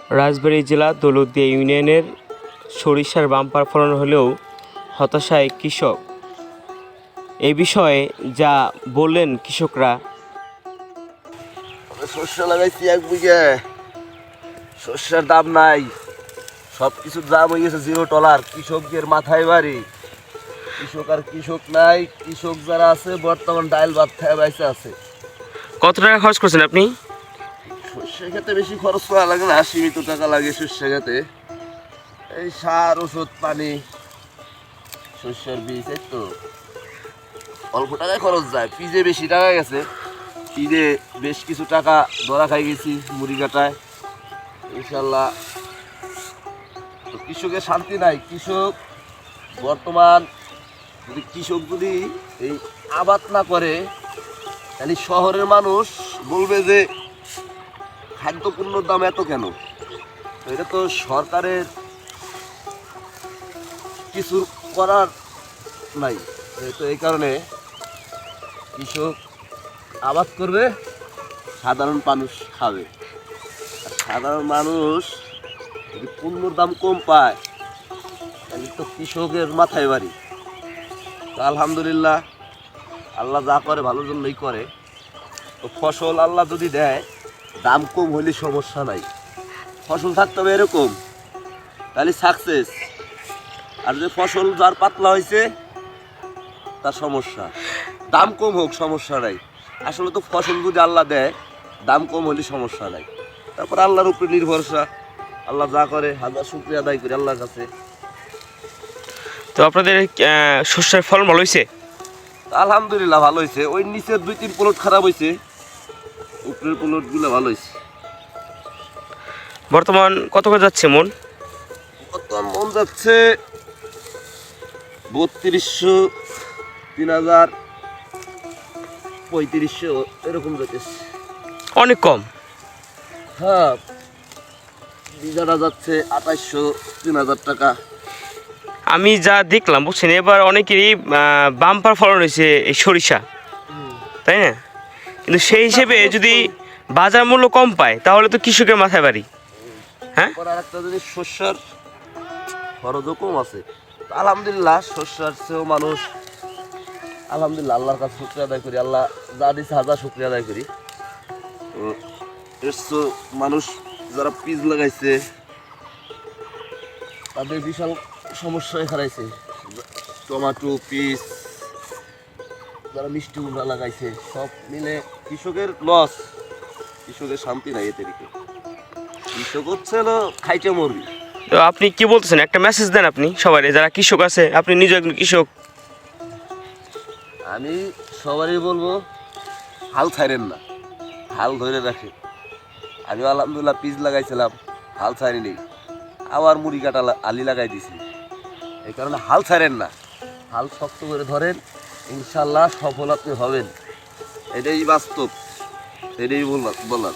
রাজবাড়ী জেলা দৌলতদিয়া ইউনিয়নের সরিষার বাম্পার ফলন হলেও হতাশায় কৃষক। এ বিষয়ে যা বললেন কৃষকরা। শস্য লাগাইছি 1 বিঘে, শস্যের দাম নাই, সব কিছুর দাম হয়ে গেছে $0। কৃষকদের মাথায় বাড়ি, কৃষক আর কৃষক নাই। কৃষক যারা আছে বর্তমান ডাইল ভাত খায় বাইসে আছে। কত টাকা খরচ করছেন আপনি? শস্যের খেতে বেশি খরচ করা লাগে না, সীমিত টাকা লাগে শস্যের খেতে। এই সার, ওষুধ, পানি, শস্যের বীজ, এই তো অল্প টাকায় খরচ যায়। পিজে বেশি টাকা গেছে, পিজে বেশ কিছু টাকা ধরা খাই গেছি মুড়ি কাটায়। ইনশাল্লাহ তো কৃষকের শান্তি নাই। কৃষক বর্তমান যদি এই আবাদ না করে তাহলে শহরের মানুষ বলবে যে খাদ্যপণ্যর দাম এত কেন। তো এটা তো সরকারের কিছু করার নাই। তো এই কারণে কৃষক আবাদ করবে, সাধারণ মানুষ খাবে। আর সাধারণ মানুষ যদি পণ্যর দাম কম পায় তাহলে তো কৃষকের মাথায় বাড়ি। তো আলহামদুলিল্লাহ, আল্লাহ যা করে ভালোর জন্যই করে। তো ফসল আল্লাহ যদি দেয়, দাম কম হলে সমস্যা নাই। ফসল থাকতে হবে এরকম, তাহলে সাকসেস। আর যে ফসল যার পাতলা হয়েছে তার সমস্যা। দাম কম হোক সমস্যা নাই, আসলে তো ফসল যদি আল্লাহ দেয় দাম কম হলে সমস্যা নাই। তারপর আল্লাহর উপরে নির্ভরসা, আল্লাহ যা করে হাজার শুকরিয়া আদায় করি আল্লাহর কাছে। তো আপনাদের শস্যের ফলন ভালো হয়েছে? আলহামদুলিল্লাহ ভালো হয়েছে। ওই নিচের 2-3 প্লট খারাপ হয়েছে, উপরের প্লটগুলো ভালো হয়েছে। বর্তমান কত করে যাচ্ছে মন? বর্তমান মন যাচ্ছে 3200, 3000, 3500 এরকম যাচ্ছে। অনেক কম। হ্যাঁ, বিঘাটা যাচ্ছে 2800, 3000 টাকা। আমি যা দেখলাম বুঝছেন, এবার অনেকেরই বাম্পার ফলন হয়েছে এই সরিষা, তাই না? কিন্তু সেই হিসেবে যদি বাজার মূল্য কম পায় তাহলে তো কৃষকের মাথায় বাড়ি। হ্যাঁ, আর একটা জিনিস, শস্যের খরচও কম আছে। আলহামদুলিল্লাহ, শস্যের চেয়েও মানুষ আলহামদুলিল্লাহ আল্লাহর কাছে শুকরিয়া আদায় করি। আল্লাহ যা দিচ্ছে হাজার শুকরিয়া আদায় করি। তো মানুষ যারা পিস লাগাইছে তাদের বিশাল সমস্যায় হারাইছে। টমেটো, পিস, যারা মিষ্টি কুমড়া লাগাইছে, সব মিলে কৃষকের লস। কৃষকের শান্তি নাই এতে দিকে। কৃষক হচ্ছে হলো খাইতে মরবি। তো আপনি কি বলতেছেন, একটা মেসেজ দেন আপনি সবাই যারা কৃষক আছে, আপনি নিজে একজন কৃষক। আমি সবারই বলবো, হাল ছাড়েন না, হাল ধরে রাখে। আমি আলহামদুলিল্লাহ পিস লাগাইছিলাম, হাল ছাড়িনি, আবার মুড়ি কাটা আলি লাগাই দিছি। এই কারণে হাল ছাড়েন না, হাল শক্ত করে ধরেন, ইনশাল্লাহ সফল আপনি হবেন। এটাই বাস্তব, এটাই বলার।